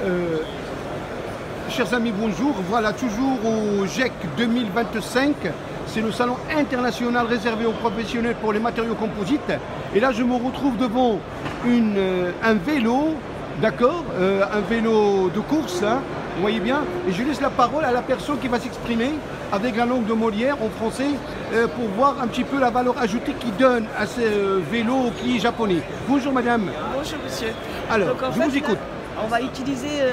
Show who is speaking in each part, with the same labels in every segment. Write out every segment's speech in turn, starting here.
Speaker 1: Euh, Chers amis, bonjour. Voilà, toujours au GEC 2025. C'est le salon international réservé aux professionnels pour les matériaux composites. Et là, je me retrouve devant un vélo, d'accord, un vélo de course, hein, vous voyez bien. Et je laisse la parole à la personne qui va s'exprimer avec la langue de Molière en français pour voir un petit peu la valeur ajoutée qu'il donne à ce vélo qui est japonais. Bonjour madame.
Speaker 2: Bonjour monsieur.
Speaker 1: Alors,
Speaker 2: donc,
Speaker 1: je vous écoute.
Speaker 2: On va utiliser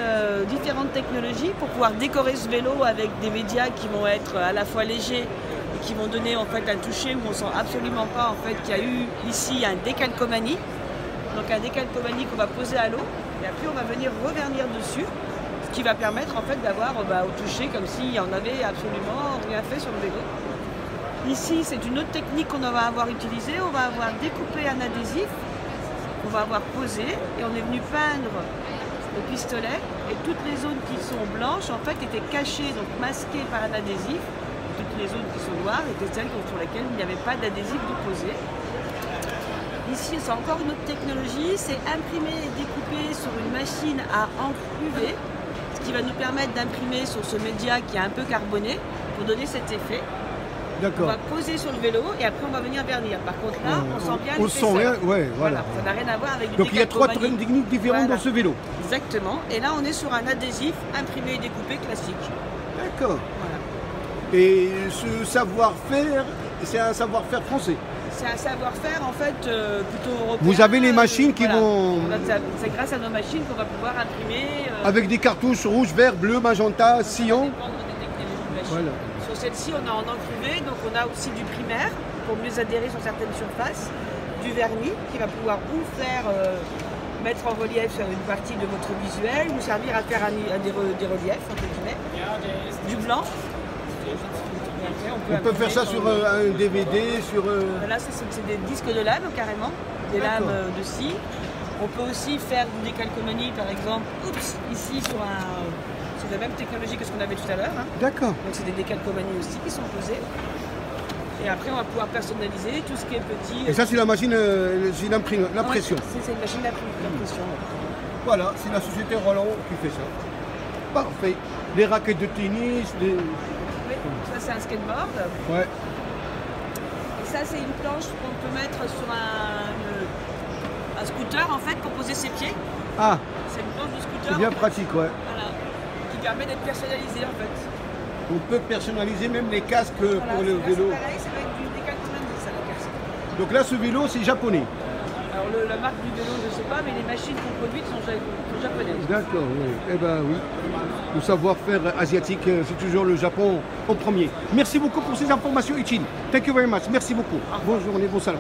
Speaker 2: différentes technologies pour pouvoir décorer ce vélo avec des médias qui vont être à la fois légers et qui vont donner en fait un toucher où on ne sent absolument pas en fait qu'il y a eu ici un décalcomanie. Donc un décalcomanie qu'on va poser à l'eau et après on va venir revernir dessus, ce qui va permettre en fait d'avoir au toucher comme s'il n'y en avait absolument rien fait sur le vélo. Ici c'est une autre technique qu'on va avoir utilisée, on va avoir découpé un adhésif, on va avoir posé et on est venu peindre le pistolet et toutes les zones qui sont blanches en fait étaient cachées, donc masquées par un adhésif. Toutes les zones qui sont noires étaient celles sur lesquelles il n'y avait pas d'adhésif déposé. Ici c'est encore une autre technologie, c'est imprimer et découper sur une machine à encre UV, ce qui va nous permettre d'imprimer sur ce média qui est un peu carboné pour donner cet effet. On va poser sur le vélo et après on va venir vernir. Par contre là, on sent bien l'épaisseur.
Speaker 1: Ouais, voilà.
Speaker 2: Ça n'a rien à voir avec du
Speaker 1: Donc il y a trois techniques différentes dans ce vélo.
Speaker 2: Exactement. Et là on est sur un adhésif imprimé et découpé classique.
Speaker 1: D'accord. Voilà. Et ce savoir-faire, c'est un savoir-faire français.
Speaker 2: C'est un savoir-faire en fait plutôt européen.
Speaker 1: Vous avez les machines qui vont...
Speaker 2: C'est grâce à nos machines qu'on va pouvoir imprimer.
Speaker 1: Avec des cartouches rouge, vert, bleu, magenta, sillon.
Speaker 2: Voilà. Sur celle-ci, on a en encre UV, donc on a aussi du primaire pour mieux adhérer sur certaines surfaces, du vernis qui va pouvoir ou faire mettre en relief une partie de votre visuel, ou servir à faire des reliefs, entre guillemets, du blanc.
Speaker 1: On peut faire ça sur un DVD, sur...
Speaker 2: Là, c'est des disques de lame carrément, des lames de scie. On peut aussi faire du décalcomanie, par exemple, ici sur la même technologie que ce qu'on avait tout à l'heure. Hein.
Speaker 1: D'accord.
Speaker 2: Donc c'est des décalcomanies aussi qui sont posées. Et après on va pouvoir personnaliser tout ce qui est petit.
Speaker 1: Et ça c'est la machine, c'est l'impression.
Speaker 2: C'est une machine d'impression.
Speaker 1: Voilà, c'est la société Roland qui fait ça. Parfait. Les raquettes de tennis,
Speaker 2: Oui, ça c'est un skateboard.
Speaker 1: Ouais.
Speaker 2: Et ça c'est une planche qu'on peut mettre sur un scooter en fait pour poser ses pieds.
Speaker 1: Ah.
Speaker 2: C'est une planche de scooter.
Speaker 1: C'est bien pratique, ouais.
Speaker 2: Voilà. Qui permet d'être personnalisé en fait.
Speaker 1: On peut personnaliser même les casques pour le vélo.
Speaker 2: C'est pareil, ça va être du décalcomanie ça le casque.
Speaker 1: Donc là ce vélo c'est japonais.
Speaker 2: Alors la marque du vélo je ne sais pas, mais les machines qu'on produit sont japonaises.
Speaker 1: D'accord, oui. Eh ben oui. Le savoir-faire asiatique, c'est toujours le Japon en premier. Merci beaucoup pour ces informations utiles. Thank you very much. Merci beaucoup. Bonne journée, bon salon.